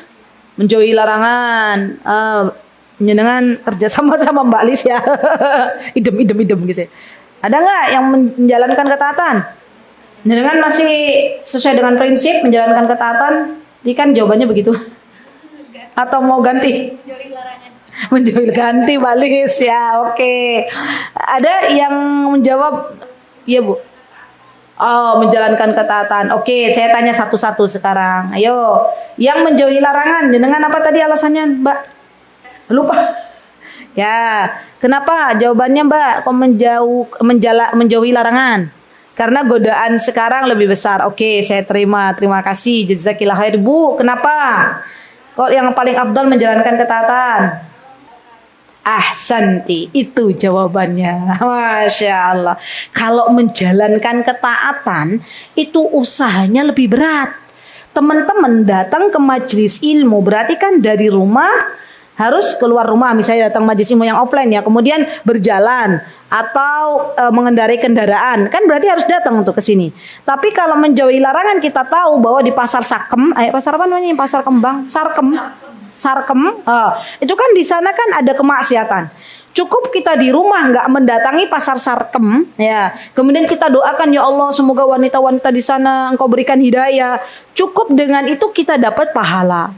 Menjauhi larangan, dengan kerjasama sama Mbak Lis ya, idem gitu. Ada nggak yang menjalankan ketaatan? Dengan masih sesuai dengan prinsip menjalankan ketaatan? Ini kan jawabannya begitu. Atau mau ganti? Menjauhi ganti Mbak Lis ya, oke. Ada yang menjawab, iya Bu. Oh, menjalankan ketaatan. Oke, saya tanya satu-satu sekarang. Ayo, yang menjauhi larangan, jenengan apa tadi alasannya, Mbak? Lupa. Ya, kenapa? Jawabannya Mbak, kok menjauhi larangan? Karena godaan sekarang lebih besar. Oke, saya terima kasih. Jazakillah khair, Bu. Kenapa? Kok yang paling afdal menjalankan ketaatan? Ahsanti, itu jawabannya. Masya Allah. Kalau menjalankan ketaatan, itu usahanya lebih berat. Teman-teman datang ke majelis ilmu, berarti kan dari rumah harus keluar rumah, misalnya datang majelis ilmu yang offline ya, kemudian berjalan atau mengendarai kendaraan, kan berarti harus datang untuk ke sini. Tapi kalau menjauhi larangan, kita tahu bahwa di pasar Sakem, pasar apa namanya? Pasar Kembang, Sarkem, itu kan di sana kan ada kemaksiatan. Cukup kita di rumah nggak mendatangi pasar Sarkem, ya. Kemudian kita doakan, ya Allah, semoga wanita-wanita di sana Engkau berikan hidayah. Cukup dengan itu kita dapat pahala.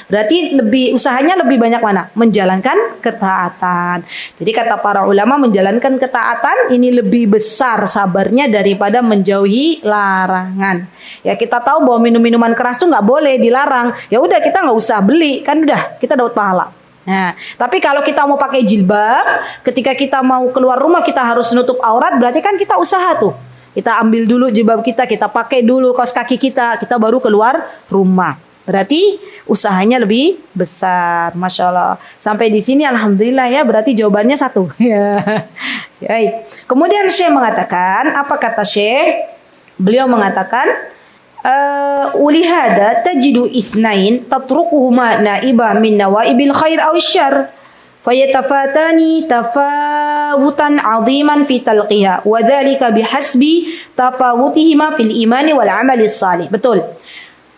Berarti usahanya lebih banyak mana? Menjalankan ketaatan. Jadi kata para ulama, menjalankan ketaatan ini lebih besar sabarnya daripada menjauhi larangan. Ya, kita tahu bahwa minum-minuman keras tuh nggak boleh, dilarang. Ya udah, kita nggak usah beli, kan udah kita dapat pahala. Nah, tapi kalau kita mau pakai jilbab, ketika kita mau keluar rumah kita harus nutup aurat, berarti kan kita usaha tuh. Kita ambil dulu jilbab kita pakai dulu kaos kaki kita baru keluar rumah. Berarti usahanya lebih besar. Masya Allah. Sampai di sini alhamdulillah ya, berarti jawabannya satu. Ya. Baik. Kemudian Syekh mengatakan, apa kata Syekh? Beliau mengatakan, ulihada tajidu ithnain tatrukuhuma naiba min nawaibil khair aw syarr fayatafatani tafawutan 'aziman fi talqiha wa dzalika bihasbi tafawutihima fil imani wal 'amali salih. Betul.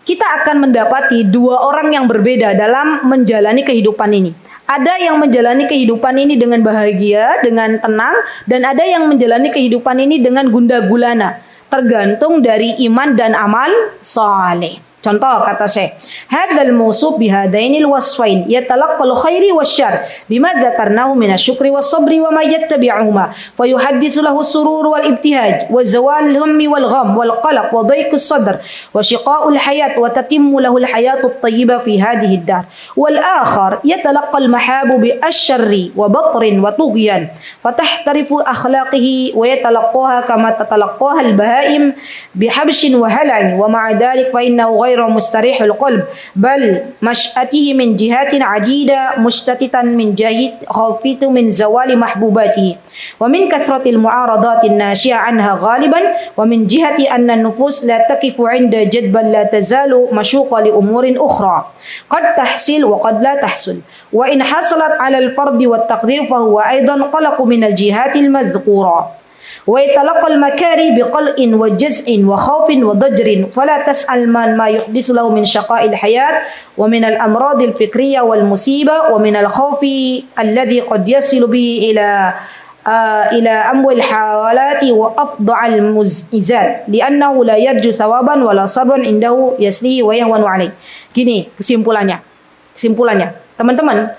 Kita akan mendapati dua orang yang berbeda dalam menjalani kehidupan ini. Ada yang menjalani kehidupan ini dengan bahagia, dengan tenang, dan ada yang menjalani kehidupan ini dengan gundah gulana. Tergantung dari iman dan amal saleh. Contoh kata Syekh, hadzal mawsuf bihadainil wasfain yatalaqqal khairi wasyarr bima dzakarnahu minasyukri was-sabri wa ma yattabi'uhuma fa yuhadditsu lahu as-surur wal ibtihaj wa zawal hammi wal gham wal qalaq wa dhayqus sadr wa shiqa'ul hayat wa tatimmu lahu al-hayatu at-tayyibah fi hadhihi ad-dar wal akhar yatalaqqal mahabu bi asy-syarri wa batrin wa tughyan fatahtarifu akhlaqihi wa yatalaqqaha kama tatalaqqaha al-bahaim bihabshin wa hal'in wa ma'a dhalik fa innahu غير مستريح القلب بل مشأته من جهات عديدة مشتتتا من جهة خافت من زوال محبوباته ومن كثرة المعارضات الناشئة عنها غالبا ومن جهة أن النفوس لا تقف عند جدبا لا تزال مشوقة لأمور أخرى قد تحصل وقد لا تحصل وإن حصلت على الفرد والتقدير فهو أيضا قلق من الجهات المذكورة ويتلقى المكاره بقلق وجزع وخوف وضجر فلا تسأل ما يحدث له من شقاء الحياة ومن الأمراض الفكرية والمصيبة ومن الخوف الذي قد يصل به إلى أمو الحوالات وأفضع المزعزات لأنه لا يرجو ثوابا ولا صبرا عنده يسليه ويهون عليه. Gini kesimpulannya, teman-teman.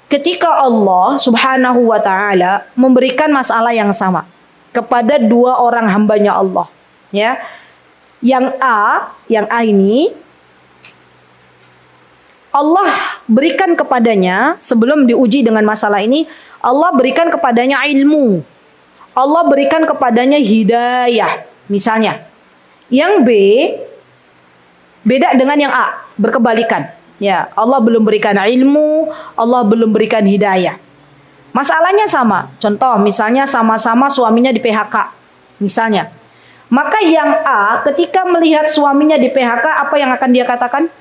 Ketika Allah subhanahu wa ta'ala memberikan masalah yang sama kepada dua orang hambanya Allah, ya, yang A ini Allah berikan kepadanya sebelum diuji dengan masalah ini, Allah berikan kepadanya ilmu, Allah berikan kepadanya hidayah misalnya. Yang B beda dengan yang A, berkebalikan. Ya, Allah belum berikan ilmu, Allah belum berikan hidayah. Masalahnya sama. Contoh, misalnya sama-sama suaminya di PHK. Misalnya. Maka yang A ketika melihat suaminya di PHK, apa yang akan dia katakan?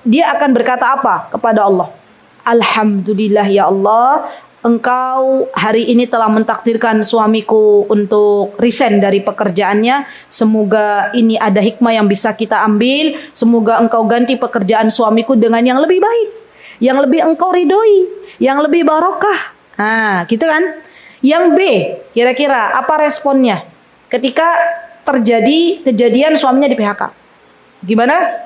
Dia akan berkata apa kepada Allah? Alhamdulillah ya Allah, Engkau hari ini telah mentakdirkan suamiku untuk resign dari pekerjaannya. Semoga ini ada hikmah yang bisa kita ambil. Semoga Engkau ganti pekerjaan suamiku dengan yang lebih baik, yang lebih Engkau ridhoi, yang lebih barokah. Nah, gitu kan? Yang B, kira-kira apa responnya ketika terjadi kejadian suaminya di PHK? Gimana?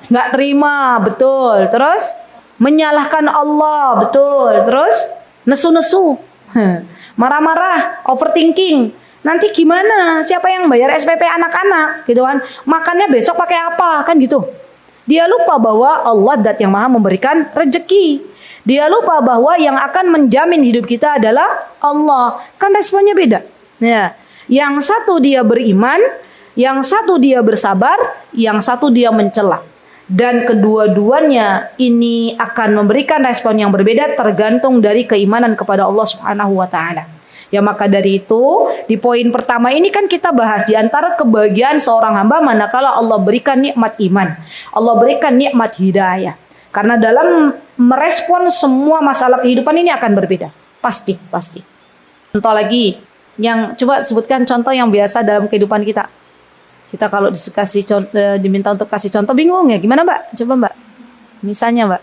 Nggak terima, betul. Terus menyalahkan Allah, betul. Terus nesu-nesu, marah-marah, overthinking. Nanti gimana? Siapa yang bayar SPP anak-anak? Gitu kan. Makannya besok pakai apa? Kan gitu. Dia lupa bahwa Allah zat yang maha memberikan rezeki. Dia lupa bahwa yang akan menjamin hidup kita adalah Allah. Kan responnya beda. Ya. Yang satu dia beriman, yang satu dia bersabar, yang satu dia mencela. Dan kedua-duanya ini akan memberikan respon yang berbeda tergantung dari keimanan kepada Allah Subhanahu wa taala. Ya maka dari itu di poin pertama ini kan kita bahas di antara kebahagiaan seorang hamba manakala Allah berikan nikmat iman, Allah berikan nikmat hidayah. Karena dalam merespon semua masalah kehidupan ini akan berbeda, pasti. Contoh lagi, yang coba sebutkan contoh yang biasa dalam kehidupan kita. Kita kalau diminta untuk kasih contoh bingung ya, gimana Mbak? Coba Mbak. Misalnya Mbak,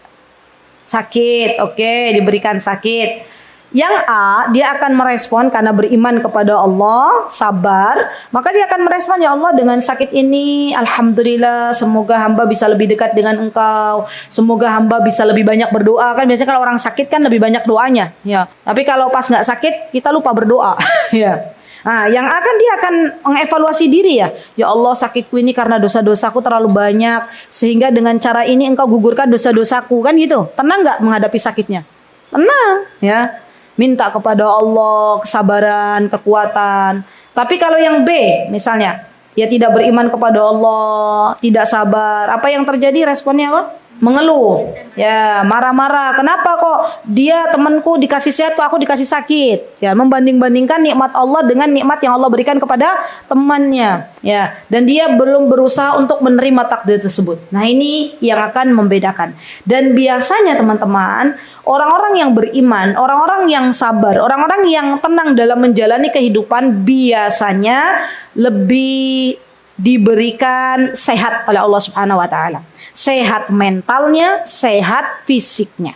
sakit, oke, diberikan sakit. Yang A, dia akan merespon karena beriman kepada Allah, sabar, maka dia akan merespon, ya Allah dengan sakit ini, Alhamdulillah, semoga hamba bisa lebih dekat dengan Engkau, semoga hamba bisa lebih banyak berdoa. Kan biasanya kalau orang sakit kan lebih banyak doanya, ya. Tapi kalau pas nggak sakit, kita lupa berdoa, ya. Nah, yang dia akan mengevaluasi diri ya. Ya Allah, sakitku ini karena dosa-dosaku terlalu banyak, sehingga dengan cara ini Engkau gugurkan dosa-dosaku, kan gitu. Tenang nggak menghadapi sakitnya? Tenang, ya. Minta kepada Allah kesabaran, kekuatan. Tapi kalau yang B misalnya, ya tidak beriman kepada Allah, tidak sabar, apa yang terjadi? Responnya apa? Mengeluh, ya marah-marah. Kenapa kok dia temanku dikasih sehat, kok aku dikasih sakit? Ya, membanding-bandingkan nikmat Allah dengan nikmat yang Allah berikan kepada temannya. Ya, dan dia belum berusaha untuk menerima takdir tersebut. Nah, ini yang akan membedakan. Dan biasanya teman-teman, orang-orang yang beriman, orang-orang yang sabar, orang-orang yang tenang dalam menjalani kehidupan biasanya lebih diberikan sehat oleh Allah Subhanahu wa taala. Sehat mentalnya, sehat fisiknya.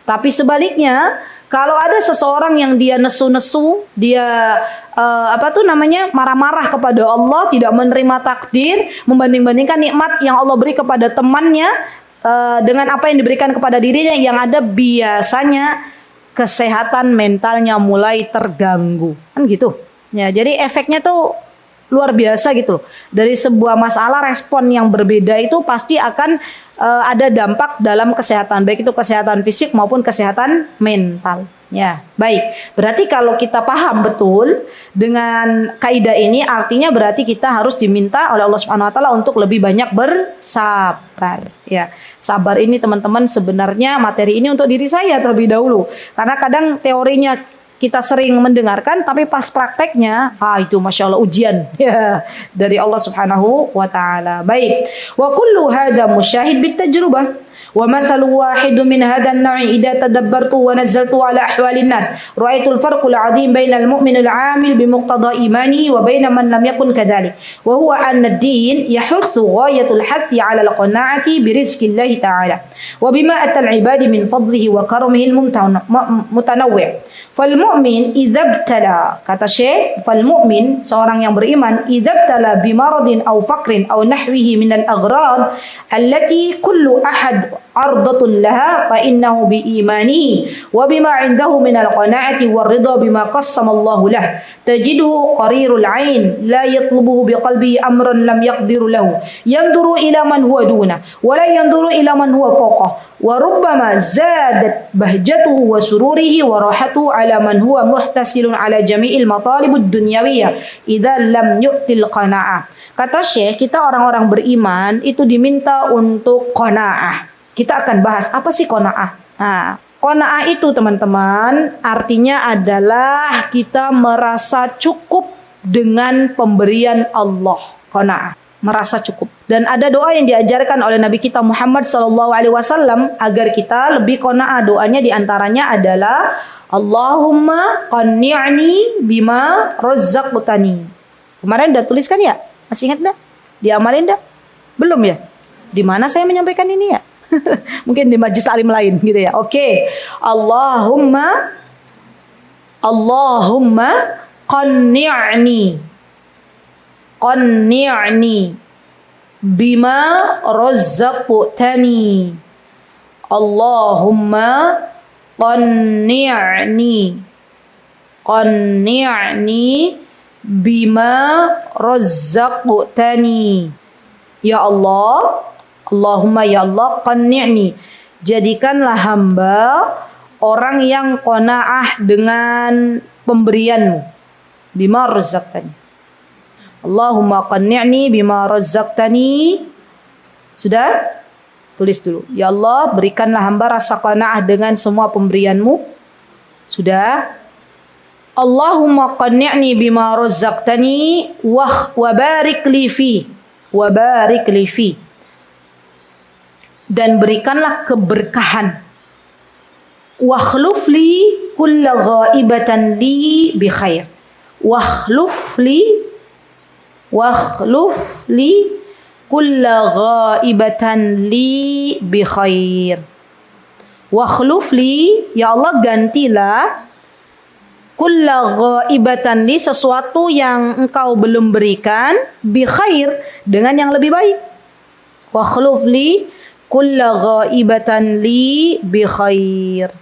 Tapi sebaliknya, kalau ada seseorang yang dia nesu-nesu, dia marah-marah kepada Allah, tidak menerima takdir, membanding-bandingkan nikmat yang Allah beri kepada temannya dengan apa yang diberikan kepada dirinya, yang ada biasanya kesehatan mentalnya mulai terganggu. Kan gitu. Ya, jadi efeknya tuh luar biasa gitu. Dari sebuah masalah, respon yang berbeda itu pasti akan ada dampak dalam kesehatan, baik itu kesehatan fisik maupun kesehatan mental. Ya, baik. Berarti kalau kita paham betul dengan kaidah ini, artinya berarti kita harus diminta oleh Allah Subhanahu wa taala untuk lebih banyak bersabar. Ya, sabar ini teman-teman sebenarnya materi ini untuk diri saya terlebih dahulu. Karena kadang teorinya kita sering mendengarkan, tapi pas prakteknya, itu Masya Allah ujian ya, dari Allah Subhanahu wa ta'ala. Baik. Wa kullu hadha musyahid bitajrubah. Wa mathalu wahidu min hadha an-na'i idza tadabbartu wa nazzaltu ala ahwalin nas ra'aitu al-farqul 'azim bainal mu'minil 'amil bimuqtada imanihi wa baina man lam yakun kadzalik. Wa huwa anna ad-din yahuthu ghayatul hathi 'ala al-qana'ati bi rizqillahi ta'ala wa bima atal 'ibadi min fadlihi wa karamihi al-mutanawwi'. Fal mu'min idza ibtala, kata Syekh, fal mu'min seorang yang beriman idza ibtala bi maradin aw faqrin aw nahwihi min al-aghrad allati kullu ahad ardatun laha fa innahu bi imanihi wa bima 'indahu min al-qana'ati war ridha bima qassama Allah lah tajiduhu qarirul 'ain la yatlubuhu bi qalbi amran lam yaqdiru lahu yanzuru ila man huwa duna wa la yanzuru ila man huwa fawqah wa rubbama zadat bahjatuhu wa sururihi wa rahatuhu ala man huwa muhtasilun ala jami'il matalibud dunyawiyah idza lam yu'til qana'ah. Kata Syekh, kita orang-orang beriman itu diminta untuk qana'ah. Kita akan bahas apa sih qana'ah. Nah, qana'ah itu teman-teman artinya adalah kita merasa cukup dengan pemberian Allah. Qana'ah, merasa cukup. Dan ada doa yang diajarkan oleh Nabi kita Muhammad SAW agar kita lebih qana'ah. Doanya diantaranya adalah Allahumma qanni'ni bima razzaqtani. Kemarin udah tuliskan ya? Masih ingat enggak? Diamalin enggak? Belum ya? Di mana saya menyampaikan ini ya? Mungkin di majlis taklim lain gitu ya. Oke. Allahumma qanni'ni bima razzaqtani. Allahumma qanni'ni bima razzaqtani. Ya Allah, Allahumma ya Allah, qanni'ni, jadikanlah hamba orang yang qanaah dengan pemberianmu. Bima razzaqtani. Allahumma qanni'ni bima razzaqtani. Sudah? Tulis dulu. Ya Allah, berikanlah hamba rasa qanaah dengan semua pemberianmu. Sudah? Allahumma qanni'ni bima razzaqtani wa barik li fi. Wa barik li fi. Dan berikanlah keberkahan. Wa khluf li kulla ghaibatan li bi khair. Wa khluf li kulla ghaibatan li bi khair. Wa khluf li, ya Allah gantilah kulla ghaibatan li, sesuatu yang engkau belum berikan, bi khair, dengan yang lebih baik. Wa khluf li kulla ghaibatan li bi khair.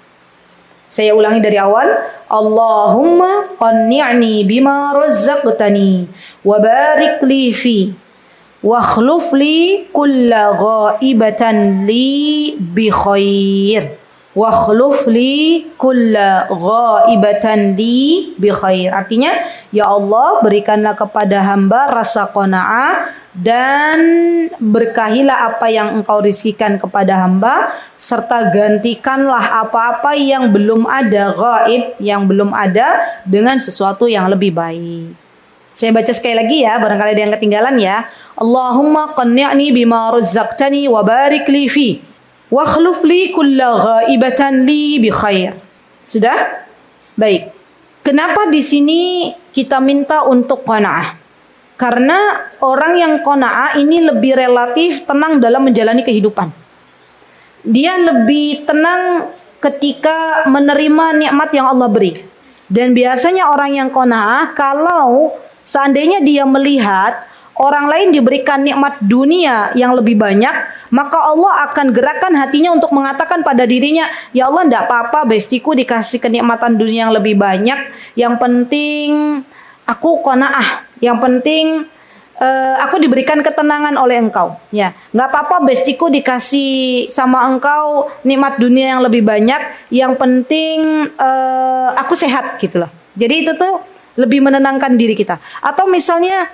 Saya ulangi dari awal. Allahumma qanni'ni bima razzaqtani wa barik li fi wa khluf li kulla ghaibatan li bi khair. Wa khluf li kulla ghaibatan li bi khair. Artinya, ya Allah, berikanlah kepada hamba rasa qanaah dan berkahilah apa yang engkau rizkikan kepada hamba, serta gantikanlah apa-apa yang belum ada, ghaib, yang belum ada, dengan sesuatu yang lebih baik. Saya baca sekali lagi ya, barangkali ada yang ketinggalan ya. Allahumma qanni'ni bima razzaqtani wa barik li fi wa khluf li kulla ghaibatan li bi khair. Sudah? Baik. Kenapa di sini kita minta untuk qanaah? Karena orang yang qanaah ini lebih relatif tenang dalam menjalani kehidupan. Dia lebih tenang ketika menerima nikmat yang Allah beri. Dan biasanya orang yang qanaah, kalau seandainya dia melihat orang lain diberikan nikmat dunia yang lebih banyak, maka Allah akan gerakkan hatinya untuk mengatakan pada dirinya, ya Allah, enggak apa-apa bestiku dikasih kenikmatan dunia yang lebih banyak, yang penting aku qanaah, yang penting aku diberikan ketenangan oleh engkau. Ya, enggak apa-apa bestiku dikasih sama engkau nikmat dunia yang lebih banyak, yang penting aku sehat gitu loh. Jadi itu tuh lebih menenangkan diri kita. Atau misalnya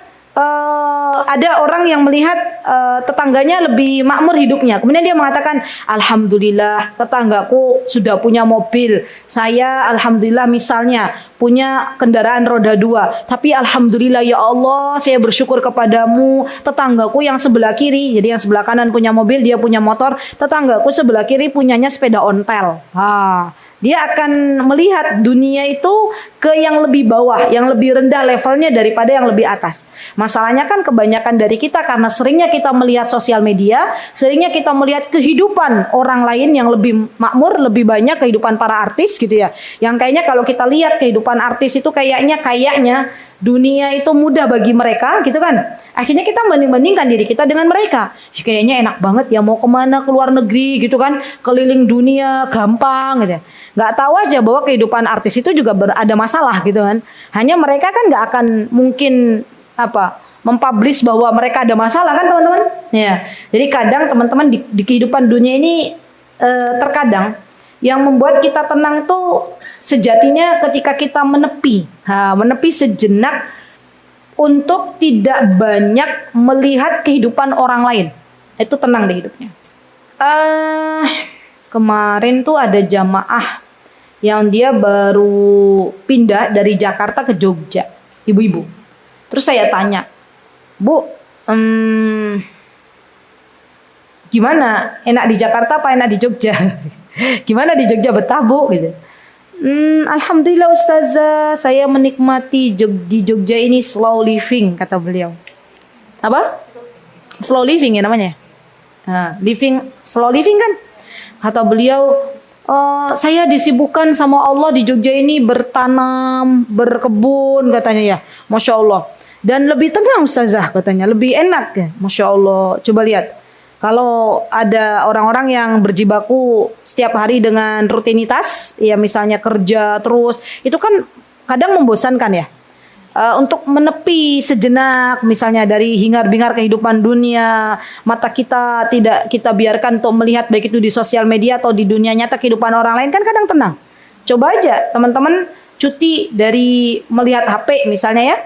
ada orang yang melihat tetangganya lebih makmur hidupnya, kemudian dia mengatakan, alhamdulillah tetanggaku sudah punya mobil, saya alhamdulillah misalnya punya kendaraan roda 2, tapi alhamdulillah ya Allah, saya bersyukur kepadamu, tetanggaku yang sebelah kiri, jadi yang sebelah kanan punya mobil, dia punya motor, tetanggaku sebelah kiri punyanya sepeda ontel. Dia akan melihat dunia itu ke yang lebih bawah, yang lebih rendah levelnya daripada yang lebih atas. Masalahnya kan kebanyakan dari kita karena seringnya kita melihat sosial media, seringnya kita melihat kehidupan orang lain yang lebih makmur, lebih banyak kehidupan para artis gitu ya. Yang kayaknya kalau kita lihat kehidupan artis itu kayaknya dunia itu mudah bagi mereka gitu kan. Akhirnya kita banding-bandingkan diri kita dengan mereka. Kayaknya enak banget ya, mau kemana, ke luar negeri gitu kan, keliling dunia gampang gitu ya. Gak tahu aja bahwa kehidupan artis itu juga ada masalah gitu kan. Hanya mereka kan gak akan mungkin mempublish bahwa mereka ada masalah kan teman-teman. Ya. Jadi kadang teman-teman di kehidupan dunia ini terkadang yang membuat kita tenang tuh sejatinya ketika kita menepi sejenak untuk tidak banyak melihat kehidupan orang lain. Itu tenang di hidupnya. Kemarin tuh ada jamaah yang dia baru pindah dari Jakarta ke Jogja, ibu-ibu. Terus saya tanya, Bu, gimana? Enak di Jakarta apa enak di Jogja? Gimana di Jogja, betah Bu? Gitu. Alhamdulillah Ustazah, saya menikmati di Jogja ini slow living, kata beliau. Apa? Slow living ya namanya? Slow living kan? Kata beliau, saya disibukkan sama Allah di Jogja ini bertanam, berkebun katanya ya. Masya Allah. Dan lebih tenang Ustazah katanya, lebih enak ya. Masya Allah. Coba lihat. Kalau ada orang-orang yang berjibaku setiap hari dengan rutinitas, ya misalnya kerja terus, itu kan kadang membosankan ya. untuk menepi sejenak misalnya dari hingar-bingar kehidupan dunia, mata kita tidak kita biarkan untuk melihat baik itu di sosial media atau di dunia nyata kehidupan orang lain, kan kadang tenang. Coba aja teman-teman cuti dari melihat HP misalnya ya,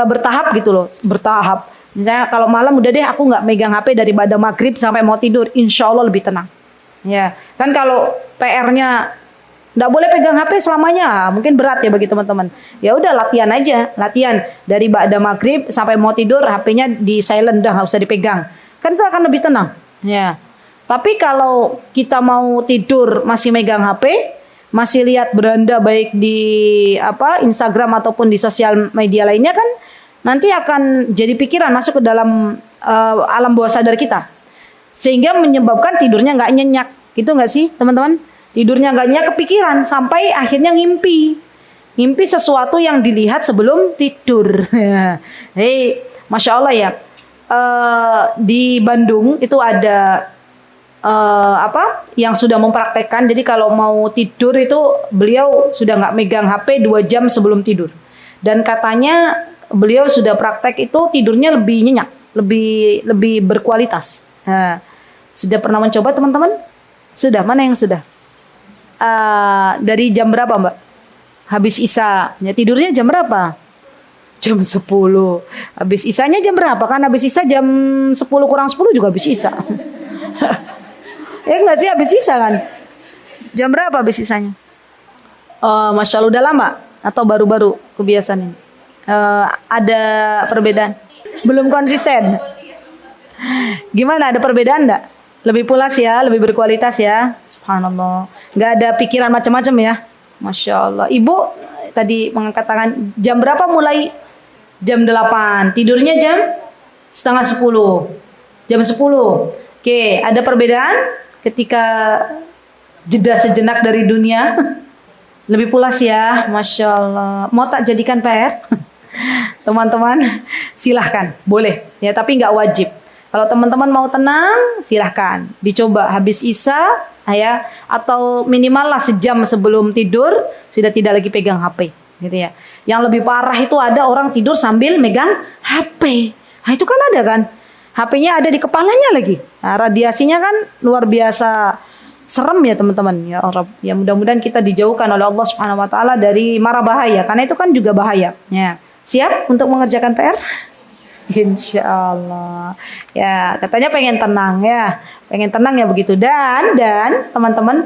bertahap gitu loh, bertahap. Misalnya kalau malam udah deh aku nggak megang HP dari pada maghrib sampai mau tidur, insya Allah lebih tenang. Ya, kan kalau PR-nya nggak boleh pegang HP selamanya, mungkin berat ya bagi teman-teman. Ya udah latihan aja, latihan dari pada maghrib sampai mau tidur HP-nya di silent, udah nggak usah dipegang. Kan itu akan lebih tenang. Ya. Tapi kalau kita mau tidur masih megang HP, masih lihat beranda baik di Instagram ataupun di sosial media lainnya, kan nanti akan jadi pikiran masuk ke dalam alam bawah sadar kita, sehingga menyebabkan tidurnya nggak nyenyak, gitu nggak sih teman-teman? Tidurnya nggak nyenyak, kepikiran sampai akhirnya ngimpi sesuatu yang dilihat sebelum tidur. Hei, masya Allah ya. Di Bandung itu ada yang sudah mempraktekkan. Jadi kalau mau tidur itu beliau sudah nggak megang HP 2 jam sebelum tidur. Dan katanya beliau sudah praktek itu tidurnya lebih nyenyak, lebih berkualitas. Nah, sudah pernah mencoba teman-teman? Sudah, mana yang sudah? Dari jam berapa Mbak? Habis Isya. Ya, tidurnya jam berapa? Jam 10. Habis Isyanya jam berapa? Kan habis Isya jam 10 kurang 10 juga habis Isya. Ya enggak sih, habis Isya kan? Jam berapa habis Isyanya? Masya Allah, udah lama atau baru-baru kebiasaan ini? Ada perbedaan? Belum konsisten? Gimana, ada perbedaan enggak? Lebih pulas ya, lebih berkualitas ya. Subhanallah. Enggak ada pikiran macam-macam ya. Masya Allah. Ibu tadi mengangkat tangan. Jam berapa mulai? Jam 8. Tidurnya jam setengah 10. Jam 10. Oke, ada perbedaan ketika jeda sejenak dari dunia? Lebih pulas ya. Masya Allah. Mau tak jadikan PR? Teman-teman, silahkan. Boleh. Ya, tapi nggak wajib. Kalau teman-teman mau tenang, silahkan dicoba habis Isya ya, atau minimal lah sejam sebelum tidur sudah tidak lagi pegang HP, gitu ya. Yang lebih parah itu ada orang tidur sambil megang HP. Nah, itu kan ada kan, HP-nya ada di kepalanya lagi. Nah, radiasinya kan luar biasa serem ya teman-teman. Ya Allah, ya mudah-mudahan kita dijauhkan oleh Allah Subhanahu Wa Taala dari mara bahaya, karena itu kan juga bahaya. Ya, siap untuk mengerjakan PR? Insya Allah. Ya, katanya pengen tenang ya. Pengen tenang ya begitu. Dan teman-teman,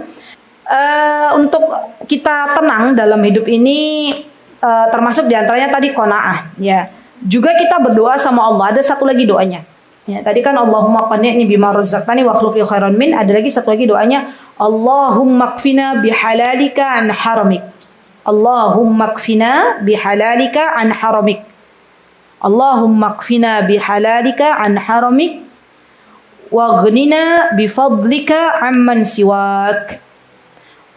untuk kita tenang dalam hidup ini, termasuk diantaranya tadi qanaah. Ya, juga kita berdoa sama Allah. Ada satu lagi doanya. Ya, tadi kan Allahumma qanni'ni bima razaqtani wa akhlif li khairan min. Ada lagi satu lagi doanya, Allahumma kfina bihalalika an haramik. Allahumma kfina bihalalika an haramik. Allahumma kfina bihalalika an haramik waghnina bifadlika amman siwak.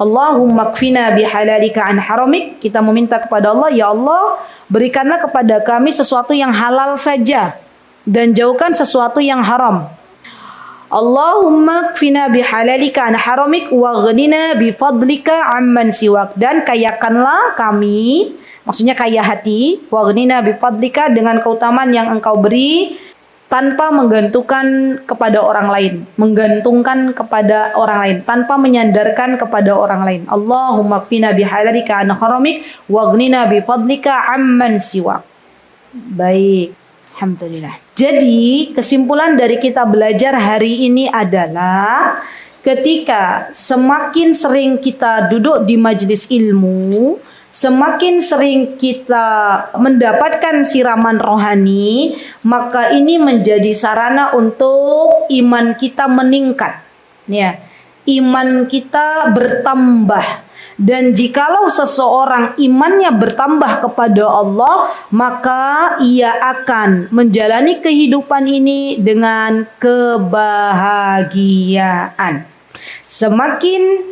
Allahumma kfina bihalalika an haramik. Kita meminta kepada Allah, ya Allah, berikanlah kepada kami sesuatu yang halal saja dan jauhkan sesuatu yang haram. Allahumma kfina bihalalika an haramik waghnina bifadlika amman siwak. Dan kayakanlah kami, maksudnya kaya hati, waghnina bifadlika, dengan keutamaan yang engkau beri tanpa menggantungkan kepada orang lain, menggantungkan kepada orang lain, tanpa menyandarkan kepada orang lain. Allahumma kfina bihalalika an haramik waghnina bifadlika amman siwak. Baik, alhamdulillah. Jadi kesimpulan dari kita belajar hari ini adalah ketika semakin sering kita duduk di majelis ilmu, semakin sering kita mendapatkan siraman rohani, maka ini menjadi sarana untuk iman kita meningkat. Ya, iman kita bertambah. Dan jikalau seseorang imannya bertambah kepada Allah, maka ia akan menjalani kehidupan ini dengan kebahagiaan. Semakin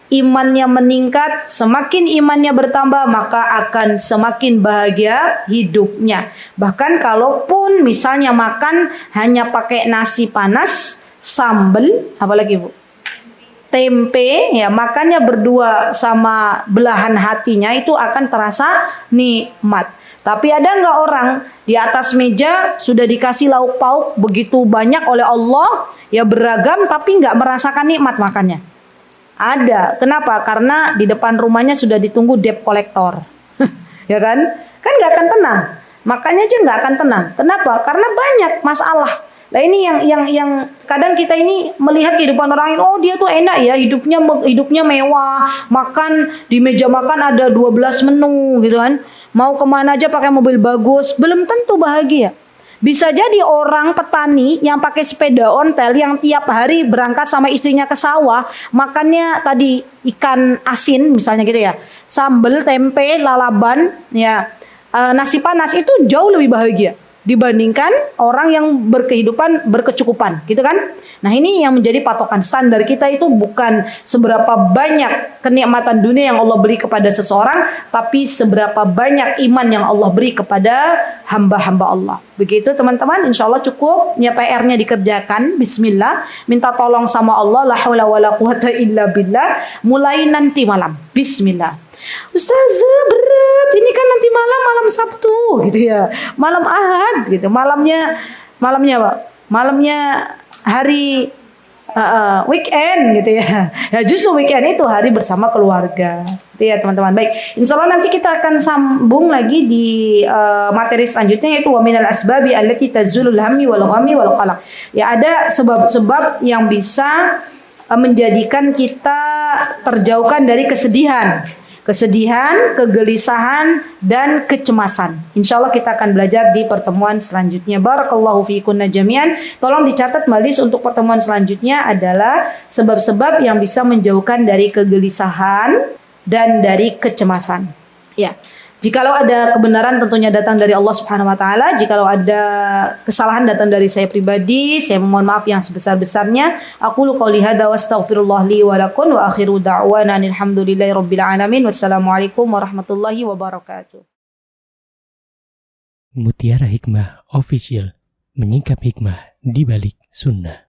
imannya meningkat, semakin imannya bertambah, maka akan semakin bahagia hidupnya. Bahkan kalaupun misalnya makan hanya pakai nasi panas, sambal, apalagi Bu? Tempe, ya makannya berdua sama belahan hatinya, itu akan terasa nikmat. Tapi ada nggak orang di atas meja sudah dikasih lauk pauk begitu banyak oleh Allah, ya beragam, tapi nggak merasakan nikmat makannya? Ada. Kenapa? Karena di depan rumahnya sudah ditunggu debt collector. Ya kan? Kan nggak akan tenang. Makannya aja nggak akan tenang. Kenapa? Karena banyak masalah. Nah ini yang kadang kita ini melihat kehidupan orang lain, oh dia tuh enak ya, hidupnya mewah, makan di meja makan ada 12 menu gitu kan. Mau kemana aja pakai mobil bagus, belum tentu bahagia. Bisa jadi orang petani yang pakai sepeda ontel yang tiap hari berangkat sama istrinya ke sawah, makannya tadi ikan asin misalnya gitu ya, sambal, tempe, lalaban, ya nasi panas, itu jauh lebih bahagia dibandingkan orang yang berkehidupan berkecukupan gitu kan. Nah ini yang menjadi patokan standar kita, itu bukan seberapa banyak kenikmatan dunia yang Allah beri kepada seseorang, tapi seberapa banyak iman yang Allah beri kepada hamba-hamba Allah. Begitu teman-teman, insya Allah cukup ya, PR-nya dikerjakan. Bismillah, minta tolong sama Allah, la haula wala quwata illa billah, mulai nanti malam. Bismillah. Ustazah berat, ini kan nanti malam Sabtu gitu ya, malam Ahad gitu, malamnya apa? Malamnya hari weekend gitu ya. Ya justru weekend itu hari bersama keluarga. Gitu ya teman-teman. Baik, insya Allah nanti kita akan sambung lagi di materi selanjutnya, yaitu wa minal asbabi allati tazulul hammi wal ghammi wal qalaq. Ya ada sebab-sebab yang bisa menjadikan kita terjauhkan dari kesedihan, kegelisahan, dan kecemasan. Insya Allah kita akan belajar di pertemuan selanjutnya. Barakallahu fiikunna jami'an. Tolong dicatat malis untuk pertemuan selanjutnya adalah sebab-sebab yang bisa menjauhkan dari kegelisahan dan dari kecemasan. Ya. Jikalau ada kebenaran tentunya datang dari Allah Subhanahu wa taala. Jikalau ada kesalahan datang dari saya pribadi, saya memohon maaf yang sebesar-besarnya. Aqulu qouli hadza wa astaghfirullah li wa lakum wa akhiru da'wana alhamdulillahi rabbil alamin. Wassalamualaikum warahmatullahi wabarakatuh. Mutiara Hikmah Official, menyingkap hikmah di balik sunnah.